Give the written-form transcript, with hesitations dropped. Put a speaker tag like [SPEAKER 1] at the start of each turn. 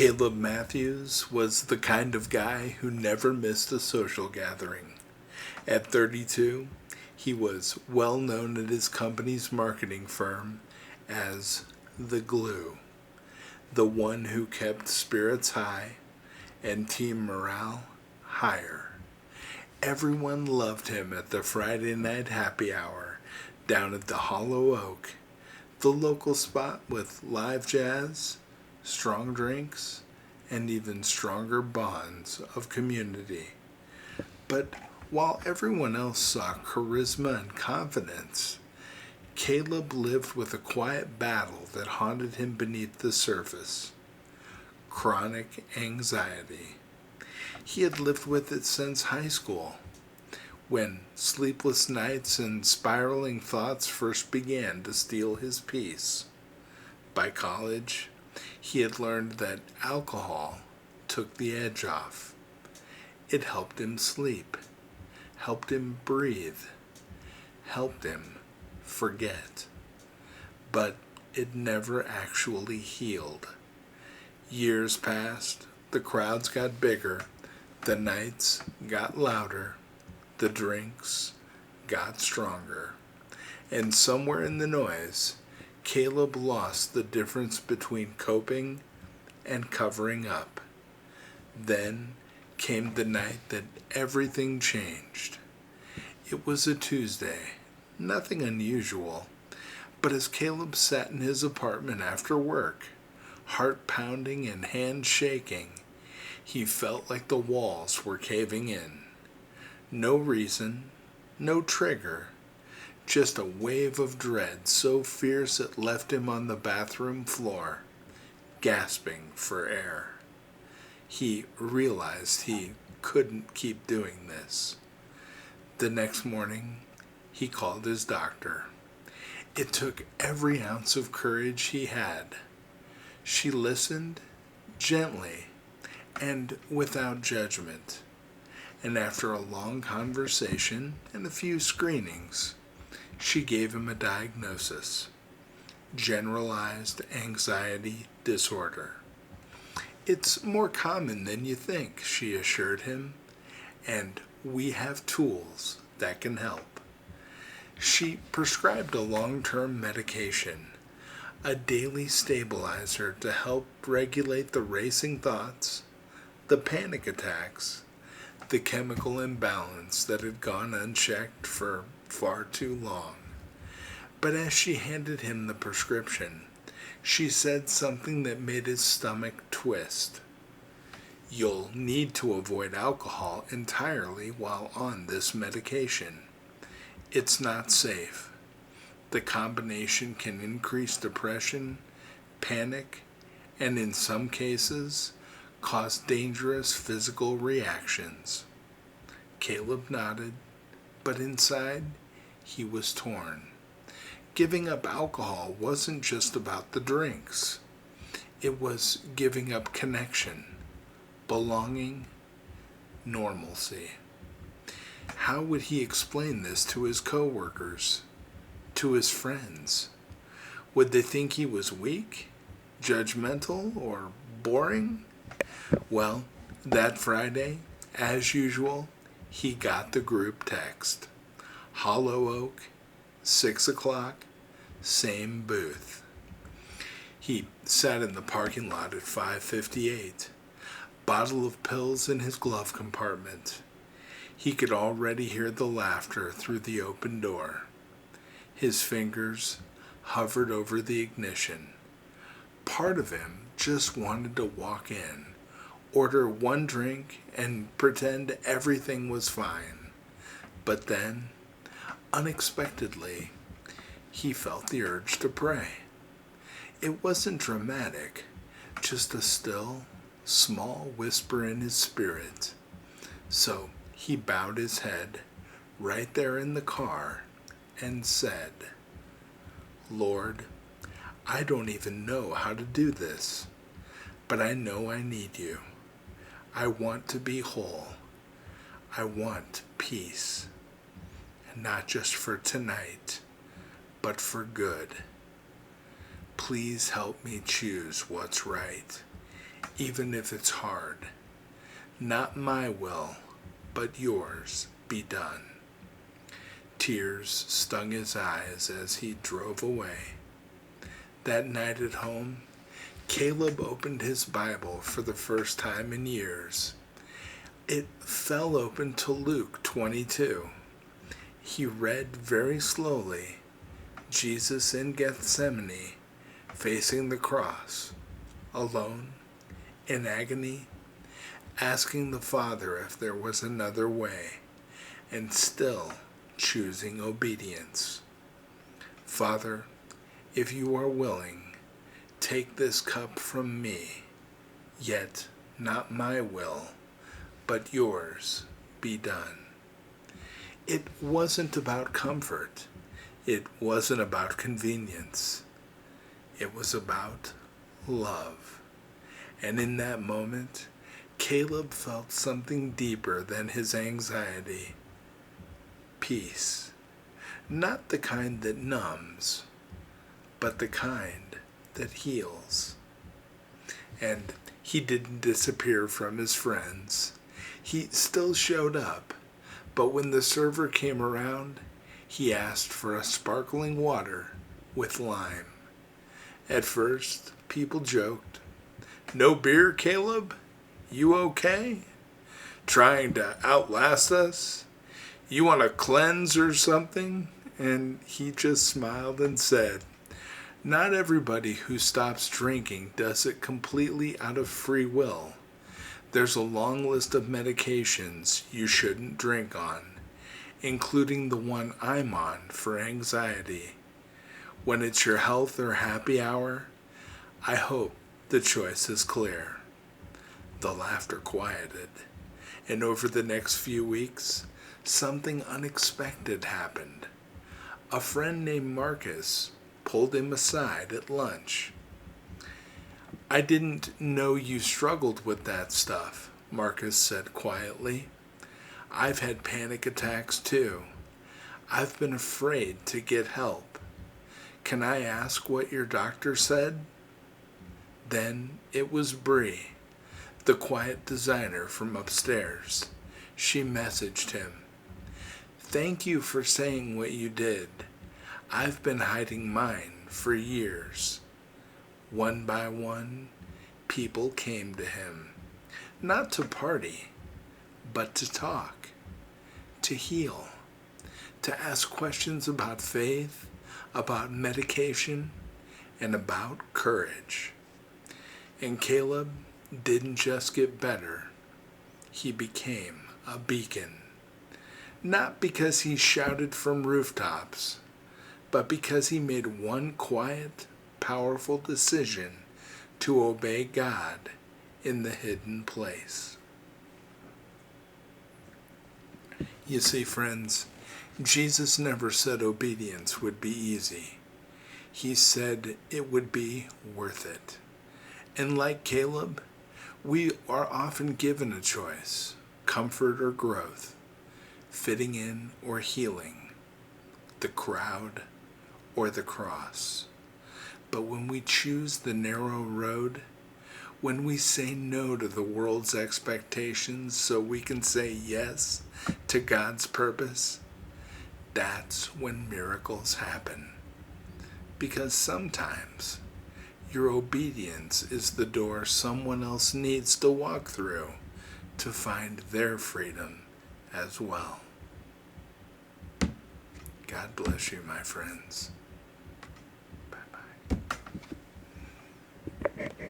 [SPEAKER 1] Caleb Matthews was the kind of guy who never missed a social gathering. At 32, he was well known at his company's marketing firm as the glue, the one who kept spirits high and team morale higher. Everyone loved him at the Friday night happy hour down at the Hollow Oak, the local spot with live jazz, strong drinks, and even stronger bonds of community. But while everyone else saw charisma and confidence, Caleb lived with a quiet battle that haunted him beneath the surface: chronic anxiety. He had lived with it since high school, when sleepless nights and spiraling thoughts first began to steal his peace. By college, he had learned that alcohol took the edge off. It helped him sleep, helped him breathe, helped him forget. But it never actually healed. Years passed, the crowds got bigger, the nights got louder, the drinks got stronger. And somewhere in the noise, Caleb lost the difference between coping and covering up. Then came the night that everything changed. It was a Tuesday, nothing unusual, but as Caleb sat in his apartment after work, heart pounding and hands shaking, he felt like the walls were caving in. No reason, no trigger, just a wave of dread so fierce it left him on the bathroom floor, gasping for air. He realized he couldn't keep doing this. The next morning, he called his doctor. It took every ounce of courage he had. She listened gently and without judgment. And after a long conversation and a few screenings, she gave him a diagnosis: generalized anxiety disorder. It's more common than you think, she assured him, and we have tools that can help. She prescribed a long-term medication, a daily stabilizer to help regulate the racing thoughts, the panic attacks, the chemical imbalance that had gone unchecked for far too long. But as she handed him the prescription, she said something that made his stomach twist. You'll need to avoid alcohol entirely while on this medication. It's not safe. The combination can increase depression, panic, and in some cases, cause dangerous physical reactions. Caleb nodded, but inside, he was torn. Giving up alcohol wasn't just about the drinks. It was giving up connection, belonging, normalcy. How would he explain this to his coworkers, to his friends? Would they think he was weak, judgmental, or boring? Well, that Friday, as usual, he got the group text. Hollow Oak, 6 o'clock, same booth. He sat in the parking lot at 5:58, bottle of pills in his glove compartment. He could already hear the laughter through the open door. His fingers hovered over the ignition. Part of him just wanted to walk in, order one drink, and pretend everything was fine. But then, unexpectedly, he felt the urge to pray. It wasn't dramatic, just a still, small whisper in his spirit. So he bowed his head right there in the car and said, Lord, I don't even know how to do this, but I know I need you. I want to be whole. I want peace. And not just for tonight, but for good. Please help me choose what's right. even if it's hard. Not my will, but yours be done. Tears stung his eyes as he drove away. That night at home, Caleb opened his Bible for the first time in years. It fell open to Luke 22. He read very slowly, Jesus in Gethsemane, facing the cross, alone, in agony, asking the Father if there was another way, and still choosing obedience. Father, if you are willing, take this cup from me, yet not my will, but yours be done. It wasn't about comfort. It wasn't about convenience. It was about love. And in that moment, Caleb felt something deeper than his anxiety. Peace. Not the kind that numbs, but the kind that heals. And he didn't disappear from his friends. He still showed up, but when the server came around, he asked for a sparkling water with lime. At first, people joked, "No beer, Caleb? You okay? Trying to outlast us? You want to cleanse or something?" And he just smiled and said, "Not everybody who stops drinking does it completely out of free will. There's a long list of medications you shouldn't drink on, including the one I'm on for anxiety. When it's your health or happy hour, I hope the choice is clear." The laughter quieted, and over the next few weeks, something unexpected happened. A friend named Marcus pulled him aside at lunch. "I didn't know you struggled with that stuff," Marcus said quietly. "I've had panic attacks too. I've been afraid to get help. Can I ask what your doctor said?" Then it was Bree, the quiet designer from upstairs. She messaged him, "Thank you for saying what you did. I've been hiding mine for years." One by one, people came to him, not to party, but to talk, to heal, to ask questions about faith, about medication, and about courage. And Caleb didn't just get better, he became a beacon. Not because he shouted from rooftops, but because he made one quiet, powerful decision to obey God in the hidden place. You see, friends, Jesus never said obedience would be easy. He said it would be worth it. And like Caleb, we are often given a choice, comfort or growth, fitting in or healing, the crowd or the cross. But when we choose the narrow road, when we say no to the world's expectations so we can say yes to God's purpose, that's when miracles happen. Because sometimes your obedience is the door someone else needs to walk through to find their freedom as well. God bless you, my friends.